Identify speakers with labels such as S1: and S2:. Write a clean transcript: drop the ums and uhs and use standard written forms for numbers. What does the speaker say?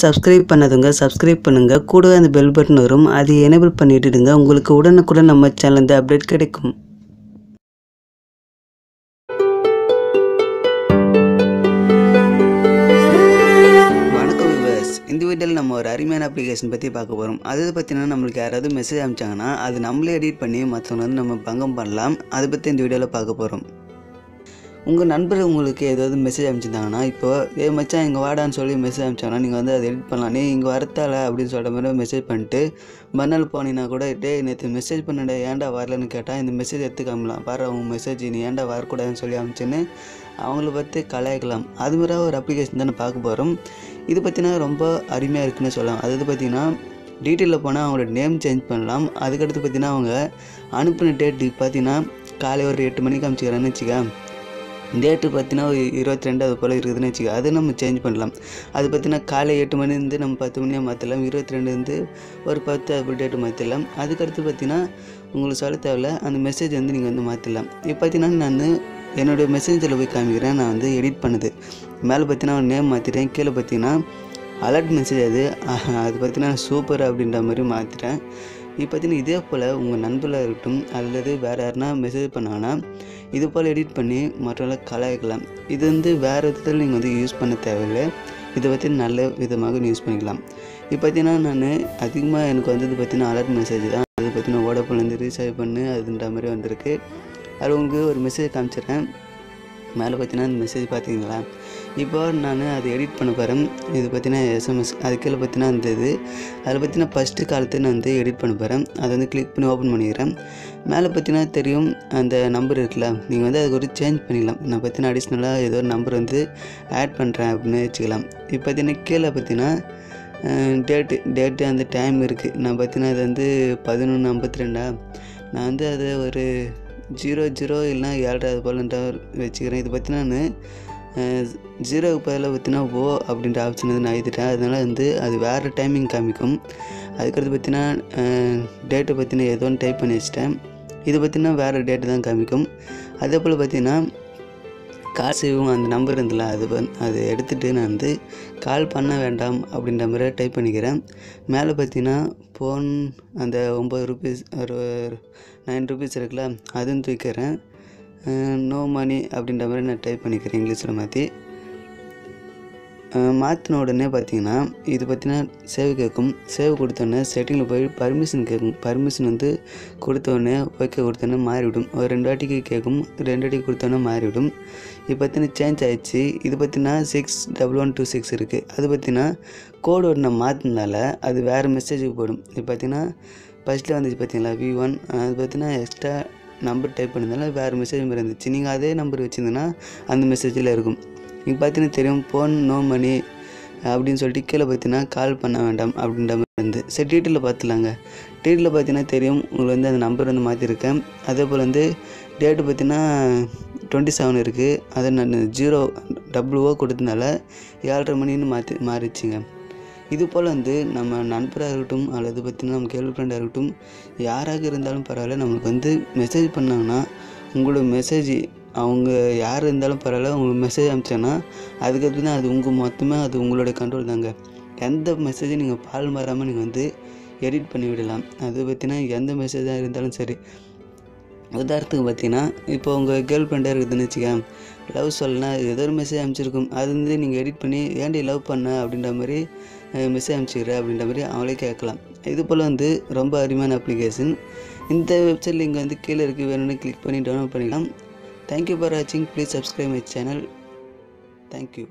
S1: Subscribe பண்ணாதவங்க subscribe பண்ணுங்க. கூடவே அந்த பெல் பட்டன் வரும். அதை எனேபிள் பண்ணிடுங்க. உங்களுக்கு உடனுக்குடன் நம்ம சேனல்ல இருந்து அப்டேட் கிடைக்கும். வணக்கம் வியூவர்ஸ். இந்த வீடியோவில் நம்ம ஒரு அருமையான அப்ளிகேஷன் பற்றி பார்க்க போகிறோம். அதை பற்றினா நம்மளுக்கு யாராவது மெசேஜ் அனுப்பிச்சாங்கன்னா அது நம்மளே எடிட் பண்ணி மற்றவங்க வந்து நம்ம பங்கம் பண்ணலாம். அதை பற்றி இந்த வீடியோவில் பார்க்க போகிறோம். உங்கள் நண்பர் உங்களுக்கு ஏதாவது மெசேஜ் அனுப்பிச்சிருந்தாங்கன்னா, இப்போ மச்சான் இங்கே வாடான்னு சொல்லி மெசேஜ் அனுப்பிச்சாங்கன்னா நீங்கள் வந்து அதை எடிட் பண்ணலாம். நீ இங்கே வரத்தால அப்படின்னு சொல்கிற மாதிரி மெசேஜ் பண்ணிட்டு மறுநாள் போனீங்கன்னா கூட நேற்று மெசேஜ் பண்ணட ஏன்டா வரலன்னு கேட்டால் இந்த மெசேஜ் எடுத்துக்காமலாம் பாரு அவங்க மெசேஜ் நீ ஏன்டா வரக்கூடாதுன்னு சொல்லி அனுப்பிச்சுன்னு அவங்கள பற்றி கலாய்க்கலாம். அதுமாதிரி ஒரு அப்ளிகேஷன் தான் பார்க்க போகிறோம். இது பற்றினா ரொம்ப அருமையாக இருக்குன்னு சொல்லலாம். அதாவது பார்த்திங்கன்னா டீட்டெயிலில் போனால் அவங்களோட நேம் சேஞ்ச் பண்ணலாம். அதுக்கடுத்து பார்த்திங்கன்னா அவங்க அனுப்பின டேட்டு பார்த்திங்கன்னா காலை ஒரு 8 மணிக்கு அனுப்பிச்சிக்கிறேன்னு வச்சுக்க, டேட்டு பார்த்தீங்கன்னா 22 அது போல் இருக்குதுன்னு வச்சுக்க, அது நம்ம சேஞ்ச் பண்ணலாம். அது பார்த்தீங்கன்னா காலை 8 மணிலேருந்து நம்ம 10 மணியாக மாற்றலாம். 22 ஒரு 10 அது டேட்டு மாற்றிடலாம். அதுக்கடுத்து பார்த்தீங்கன்னா உங்களுக்கு சொல்ல தேவையில்ல, அந்த மெசேஜ் வந்து நீங்கள் வந்து மாற்றிடலாம். இப்போ பார்த்தீங்கன்னா நான் என்னுடைய மெசேஜில் போய் காமிக்கிறேன். நான் வந்து எடிட் பண்ணுது மேலே பார்த்தீங்கன்னா நேம் மாற்றிட்டேன். கீழே பார்த்தீங்கன்னா அலர்ட் மெசேஜ் அது பார்த்தீங்கன்னா சூப்பர் அப்படின்ற மாதிரி மாற்றிட்டேன். இப்போ பார்த்தீங்கன்னா இதே போல் உங்கள் நண்பர்களாக இருக்கட்டும் அல்லது வேறு யாருனா மெசேஜ் பண்ணாங்கன்னா இது போல் எடிட் பண்ணி மற்றவங்கள கலாய்க்கலாம். இது வந்து வேறு விதத்தில் நீங்கள் வந்து யூஸ் பண்ண தேவையில்லை. இதை பற்றி நல்ல விதமாக யூஸ் பண்ணிக்கலாம். இப்போ பார்த்தீங்கன்னா நான் அதிகமாக எனக்கு வந்தது பார்த்தீங்கன்னா அலர்ட் மெசேஜ் தான். அது பார்த்தீங்கன்னா வோடாஃபோன்லேருந்து ரீசார்ஜ் பண்ணு அதுன்ற மாதிரி வந்திருக்கு. அது உங்களுக்கு ஒரு மெசேஜ் காமிச்சிடுறேன். மேலே பார்த்தீங்கன்னா அந்த மெசேஜ் பார்த்தீங்களா, இப்போ நான் அதை எடிட் பண்ண போகிறேன். இது பார்த்தீங்கன்னா SMS, அது கீழே பார்த்தீங்கன்னா அந்த அதில் பார்த்தீங்கன்னா ஃபஸ்ட்டு காலத்தை நான் வந்து எடிட் பண்ண போகிறேன். அதை வந்து கிளிக் பண்ணி ஓப்பன் பண்ணிக்கிறேன். மேலே பார்த்தீங்கன்னா தெரியும் அந்த நம்பர் இருக்குல்ல, நீங்கள் வந்து அதுக்கு ஒரு சேஞ்ச் பண்ணிக்கலாம். நான் பார்த்தீங்கன்னா அடிஷ்னலாக ஏதோ ஒரு நம்பர் வந்து ஆட் பண்ணுறேன் அப்படின்னு வச்சுக்கலாம். இப்போ பார்த்தீங்கன்னா கீழே பார்த்தீங்கன்னா டேட்டு அந்த டைம் இருக்குது. நான் பார்த்தீங்கன்னா அது வந்து 11:52 நான் வந்து அதை ஒரு 00 இல்லைனா 7 அது போலன்ற வச்சுக்கிறேன். இது பார்த்தீங்கன்னா நான் 0க்கு பதிலாக பார்த்தீங்கன்னா O அப்படின்ற ஆப்ஷன் வந்து நான் எழுதிட்டேன். அதனால் வந்து அது வேறு டைமிங் காமிக்கும். அதுக்கடுத்து பார்த்தீங்கன்னா டேட்டை பார்த்தீங்கன்னா ஏதோ ஒன்று டைப் பண்ணி வச்சிட்டேன். இது பார்த்தீங்கன்னா வேறு டேட்டு தான் காமிக்கும். அதே போல் பார்த்தீங்கன்னா கால் செய்வோம் அந்த நம்பர் இருந்தல அது எடுத்துகிட்டு நான் வந்து கால் பண்ண வேண்டாம் அப்படின்ற மாதிரி டைப் பண்ணிக்கிறேன். மேலே பார்த்தீங்கன்னா ஃபோன் அந்த 9 ரூபீஸ் ஒரு 9 ரூபீஸ் இருக்குல்ல அதுன்னு தூக்கிறேன். நோ மணி அப்படின்ற மாதிரி நான் டைப் பண்ணிக்கிறேன் இங்கிலீஷில் மாற்றின உடனே பார்த்தீங்கன்னா இது பார்த்தீங்கன்னா சேவ் கேட்கும். சேவ் கொடுத்தோடனே செட்டிங்கில் போய் பர்மிஷன் கேட்கும். பர்மிஷன் வந்து கொடுத்தோடனே ஓகே கொடுத்தோன்னே மாறிவிடும். ஒரு 2 வாட்டிக்கு கேட்கும். 2 வாட்டிக்கு கொடுத்தோன்னே மாறிவிடும். இப்போ பார்த்தீங்கன்னா சேஞ்ச் ஆகிடுச்சு. இது பார்த்தீங்கன்னா 61126 இருக்குது. அது பார்த்தீங்கன்னா கோடு ஒன்று நான் மாற்றினால அது வேறு மெசேஜுக்கு போடும். இப்போ பார்த்தீங்கன்னா ஃபஸ்ட்டில் வந்துச்சு பார்த்தீங்களா V1, அது பார்த்தீங்கன்னா எக்ஸ்ட்ரா நம்பர் டைப் பண்ணியிருந்தால வேறு மெசேஜ் மாதிரி இருந்துச்சு. நீங்கள் அதே நம்பர் வச்சுருந்தீங்கன்னா அந்த மெசேஜில் இருக்கும். நீங்கள் பார்த்தீங்கன்னா தெரியும் ஃபோன் நோ மணி அப்படின்னு சொல்லிட்டு கீழே பார்த்தீங்கன்னா கால் பண்ண வேண்டாம் அப்படின்ற மாதிரி இருந்து. சரி டீட்டெயிலில் பார்த்துலாங்க. டீட்டெயிலில் பார்த்தீங்கன்னா தெரியும் உங்களுக்கு வந்து அந்த நம்பர் வந்து மாற்றிருக்கேன். அதே போல் வந்து டேட்டு பார்த்தீங்கன்னா 27 இருக்குது. அதை நான் 0 கொடுத்தனால 7:30 மணின்னு மாறிடுச்சுங்க. இது போல் வந்து நம்ம நண்பராக இருக்கட்டும் அல்லது பார்த்திங்கன்னா நம்ம கேர்ள் ஃப்ரெண்டாக இருக்கட்டும் யாராக இருந்தாலும் பரவாயில்ல, நம்மளுக்கு வந்து மெசேஜ் பண்ணாங்கன்னா உங்களோட மெசேஜ் அவங்க யார் இருந்தாலும் பரவாயில்ல உங்களுக்கு மெசேஜ் அனுப்பிச்சேன்னா அதுக்கடுத்து தான் அது மொத்தமாக அது உங்களோட கண்ட்ரோல் தாங்க. எந்த மெசேஜை நீங்கள் பால் மாறாமல் நீங்கள் வந்து எடிட் பண்ணி விடலாம். அது பார்த்திங்கன்னா எந்த மெசேஜாக இருந்தாலும் சரி. உதாரணத்துக்கு பார்த்தீங்கன்னா இப்போ உங்கள் கேர்ள் ஃப்ரெண்டாக இருக்குதுன்னு வச்சுக்க, லவ் சொல்லலாம் ஏதோ ஒரு மெசேஜ் அனுப்பிச்சிருக்கும். அது வந்து நீங்கள் எடிட் பண்ணி ஏன்டி லவ் பண்ண அப்படின்ற மாதிரி மெசேஜ் அனுப்பிச்சிக்கிற அப்படின்ற மாதிரி அவங்களே கேட்கலாம். இது போல் வந்து ரொம்ப அருமையான அப்ளிகேஷன். இந்த வெப்சைட் லிங்க் வந்து கீழே இருக்குது, வேணும்னு கிளிக் பண்ணி டவுன்லோட் பண்ணிக்கலாம். தேங்க்யூ ஃபார் வாட்சிங். Please subscribe my channel. Thank you.